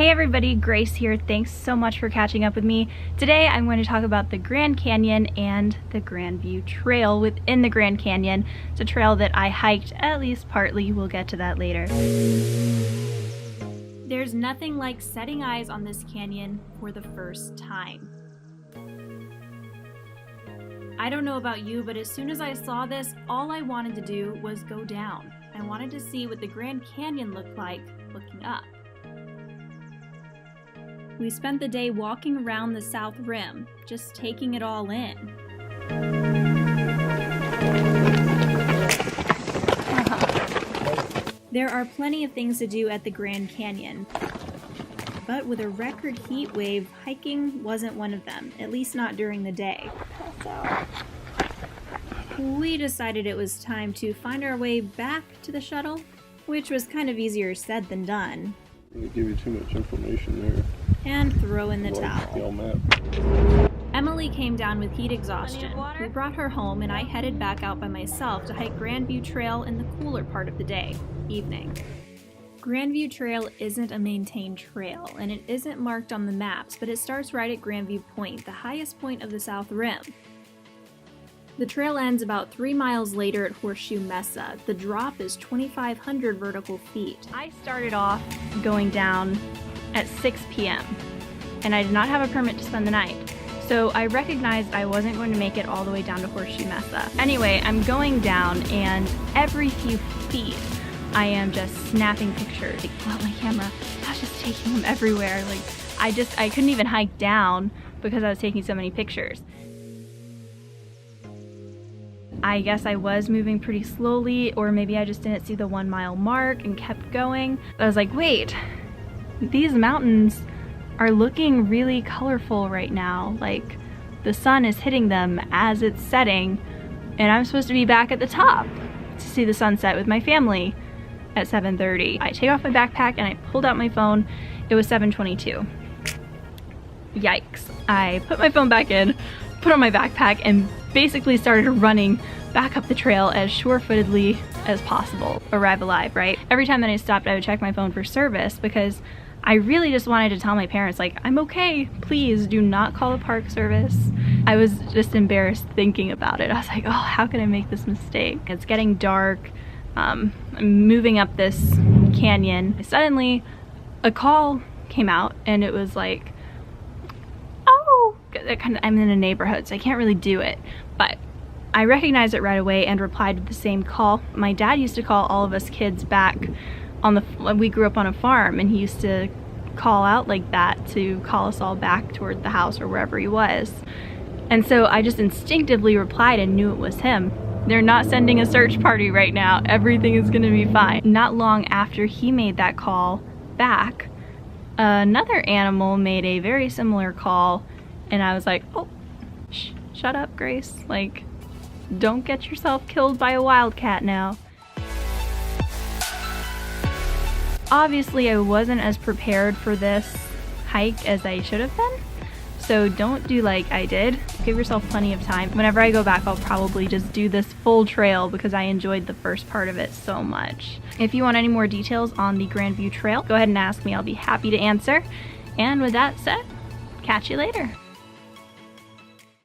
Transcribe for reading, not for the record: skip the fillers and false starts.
Hey everybody, Grace here. Thanks so much for catching up with me. Today I'm going to talk about the Grand Canyon and the Grandview Trail within the Grand Canyon. It's a trail that I hiked, at least partly. We'll get to that later. There's nothing like setting eyes on this canyon for the first time. I don't know about you, but as soon as I saw this, all I wanted to do was go down. I wanted to see what the Grand Canyon looked like looking up. We spent the day walking around the south rim, just taking it all in. There are plenty of things to do at the Grand Canyon, but with a record heat wave, hiking wasn't one of them, at least not during the day. We decided it was time to find our way back to the shuttle, which was kind of easier said than done. They give you too much information there. And throw in the towel. Emily came down with heat exhaustion. We brought her home and I headed back out by myself to hike Grandview Trail in the cooler part of the day, evening. Grandview Trail isn't a maintained trail and it isn't marked on the maps, but it starts right at Grandview Point, the highest point of the South Rim. The trail ends about 3 miles later at Horseshoe Mesa. The drop is 2,500 vertical feet. I started off going down at 6 p.m. and I did not have a permit to spend the night. So I recognized I wasn't going to make it all the way down to Horseshoe Mesa. Anyway, I'm going down and every few feet I am just snapping pictures. I pull out my camera, I was just taking them everywhere. Like I couldn't even hike down because I was taking so many pictures. I guess I was moving pretty slowly, or maybe I just didn't see the 1 mile mark and kept going. I was like, wait, these mountains are looking really colorful right now. Like the sun is hitting them as it's setting, and I'm supposed to be back at the top to see the sunset with my family at 7:30. I take off my backpack and I pulled out my phone. It was 7:22. Yikes. I put my phone back in, put on my backpack, and basically started running back up the trail as sure-footedly as possible. Arrive alive, right? Every time that I stopped, I would check my phone for service because I really just wanted to tell my parents, like, I'm okay, please do not call the park service. I was just embarrassed thinking about it. I was like, oh, how could I make this mistake? It's getting dark. I'm moving up this canyon. Suddenly, a call came out and it was like, I'm in a neighborhood, so I can't really do it, but I recognized it right away and replied to the same call. My dad used to call all of us kids back we grew up on a farm, and he used to call out like that to call us all back toward the house or wherever he was. And so I just instinctively replied and knew it was him. They're not sending a search party right now. Everything is gonna be fine. Not long after he made that call back, another animal made a very similar call. And I was like, oh, shut up, Grace. Like, don't get yourself killed by a wildcat now. Obviously, I wasn't as prepared for this hike as I should have been. So don't do like I did. Give yourself plenty of time. Whenever I go back, I'll probably just do this full trail because I enjoyed the first part of it so much. If you want any more details on the Grandview Trail, go ahead and ask me. I'll be happy to answer. And with that said, catch you later.